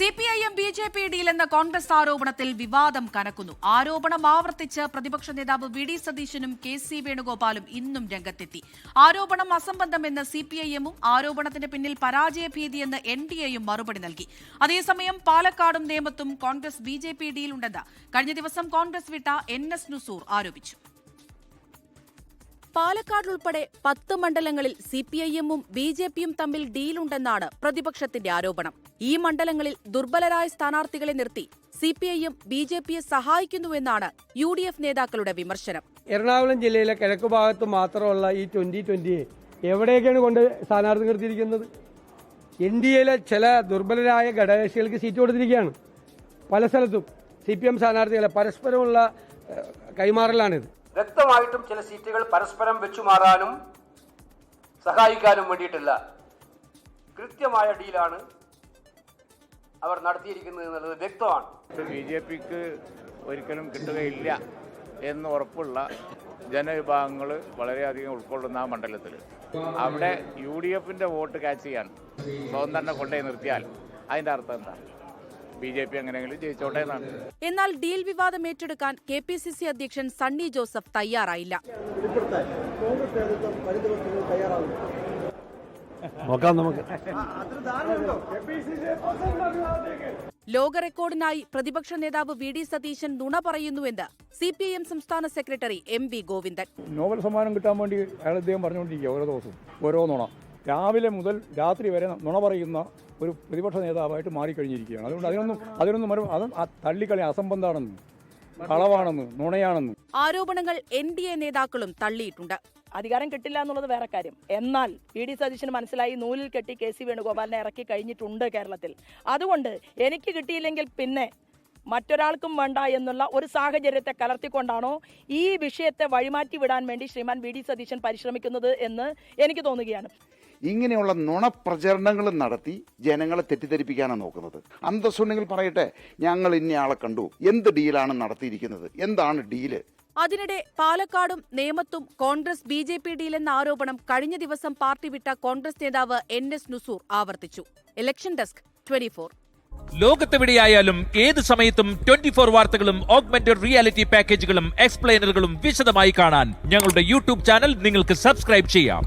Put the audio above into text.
CPIM BJP ഡീലെന്ന Congress ആരോപണത്തിൽ വിവാദം കനക്കുന്നു. ആരോപണം ആവർത്തിച്ച് പ്രതിപക്ഷ നേതാവ് വി.ഡി. സതീശനും കെ.സി. വേണുഗോപാലും ഇന്നും രംഗത്തെത്തി. ആരോപണം അസംബന്ധമെന്ന് സിപിഐഎമ്മും ആരോപണത്തിന് പിന്നിൽ പരാജയഭീതിയെന്ന് എൻഡിഎയും മറുപടി നൽകി. അതേസമയം പാലക്കാടും നേമത്തും കോൺഗ്രസ് ബിജെപി ഡീലുണ്ടെന്ന് കഴിഞ്ഞ ദിവസം കോൺഗ്രസ് വിട്ട NS നുസൂർ ആരോപിച്ചു. പാലക്കാട് ഉൾപ്പെടെ 10 മണ്ഡലങ്ങളിൽ സിപിഐഎമ്മും ബിജെപിയും തമ്മിൽ ഡീലുണ്ടെന്നാണ് പ്രതിപക്ഷത്തിന്റെ ആരോപണം. ഈ മണ്ഡലങ്ങളിൽ ദുർബലരായ സ്ഥാനാർത്ഥികളെ നിർത്തി സിപിഐഎം ബിജെപിയെ സഹായിക്കുന്നുവെന്നാണ് UDF നേതാക്കളുടെ വിമർശനം. എറണാകുളം ജില്ലയിലെ കിഴക്കു ഭാഗത്ത് മാത്രമുള്ള ഈ 2020 എവിടെയൊക്കെയാണ് കൊണ്ട് സ്ഥാനാർത്ഥി നിർത്തിയിരിക്കുന്നത്? NDAയിലെ ചില ദുർബലരായ ഘടകകക്ഷികൾക്ക് സീറ്റ് കൊടുത്തിരിക്കുകയാണ്. പല സ്ഥലത്തും CPM സ്ഥാനാർത്ഥികളെ പരസ്പരമുള്ള കൈമാറലാണിത്. വ്യക്തമായിട്ടും ചില സീറ്റുകൾ പരസ്പരം വെച്ചുമാറാനും സഹായിക്കാനും വേണ്ടിയിട്ടില്ല. കൃത്യമായ ഡീലാണ് അവർ നടത്തിയിരിക്കുന്നത് എന്നുള്ളത് വ്യക്തമാണ്. ബിജെപിക്ക് ഒരിക്കലും കിട്ടുകയില്ല എന്ന് ഉറപ്പുള്ള ജനവിഭാഗങ്ങൾ വളരെയധികം ഉൾക്കൊള്ളുന്ന ആ മണ്ഡലത്തിൽ അവിടെ UDFന്റെ വോട്ട് ക്യാച്ച് ചെയ്യാൻ സ്വന്തം തന്നെ കൊണ്ടുപോയി നിർത്തിയാൽ അതിന്റെ അർത്ഥം എന്താ? ബിജെപി എങ്ങനെയെങ്കിലും ജയിച്ചോട്ടെ എന്നാണ്. എന്നാൽ ഡീൽ വിവാദം ഏറ്റെടുക്കാൻ KPCC അധ്യക്ഷൻ സണ്ണി ജോസഫ് തയ്യാറായില്ല. ലോക റെക്കോർഡിനായി പ്രതിപക്ഷ നേതാവ് വി.ഡി. സതീശൻ നുണ പറയുന്നുവെന്ന് CPIM സംസ്ഥാന സെക്രട്ടറി MV ഗോവിന്ദൻ. നോബൽ സമ്മാനം കിട്ടാൻ വേണ്ടി അയാൾ അദ്ദേഹം പറഞ്ഞുകൊണ്ടിരിക്കുക ഓരോ ദിവസവും ഓരോ നുണ. രാവിലെ മുതൽ രാത്രി വരെ നുണ പറയുന്ന ഒരു പ്രതിപക്ഷ നേതാവായിട്ട് മാറിക്കഴിഞ്ഞിരിക്കുകയാണ്. അതുകൊണ്ട് അതിനൊന്നും തള്ളിക്കളി അസംബന്ധാണെന്നും കളവാണെന്നും നുണയാണെന്നും ആരോപണങ്ങൾ NDA നേതാക്കളും തള്ളിയിട്ടുണ്ട്. അധികാരം കിട്ടില്ല എന്നുള്ളത് വേറെ കാര്യം. എന്നാൽ വി.ഡി. സതീശന് മനസ്സിലായി നൂലിൽ കെട്ടി കെ.സി. വേണുഗോപാലിനെ ഇറക്കി കഴിഞ്ഞിട്ടുണ്ട് കേരളത്തിൽ. അതുകൊണ്ട് എനിക്ക് കിട്ടിയില്ലെങ്കിൽ പിന്നെ മറ്റൊരാൾക്കും വേണ്ട എന്നുള്ള ഒരു സാഹചര്യത്തെ കലർത്തിക്കൊണ്ടാണോ ഈ വിഷയത്തെ വഴിമാറ്റി വിടാൻ വേണ്ടി ശ്രീമാൻ വി.ഡി. സതീശൻ പരിശ്രമിക്കുന്നത് എന്ന് എനിക്ക് തോന്നുകയാണ്. ഇങ്ങനെയുള്ള നുണപ്രചരണങ്ങൾ നടത്തി ജനങ്ങളെ തെറ്റിദ്ധരിപ്പിക്കാനാണ് നോക്കുന്നത്. അന്തസ്സുണ്ടെങ്കിൽ പറയട്ടെ, ഞങ്ങൾ ഇന്നയാളെ കണ്ടു, എന്ത് ഡീലാണ് നടത്തിയിരിക്കുന്നത്, എന്താണ് ഡീല്? അതിനിടെ പാലക്കാടും നേമത്തും കോൺഗ്രസ് ബിജെപി ഡീലെന്ന ആരോപണം കഴിഞ്ഞ ദിവസം പാർട്ടി വിട്ട കോൺഗ്രസ് നേതാവ് NS നുസൂർ ആവർത്തിച്ചു. Election desk 24. ലോകത്തെവിടെയായാലും ഏത് സമയത്തും 24 വാർത്തകളും ഓഗ്മെന്റഡ് റിയാലിറ്റി പാക്കേജുകളും എക്സ്പ്ലെയിനറുകളും വിശദമായി കാണാൻ ഞങ്ങളുടെ YouTube ചാനൽ നിങ്ങൾക്ക് സബ്സ്ക്രൈബ് ചെയ്യാം.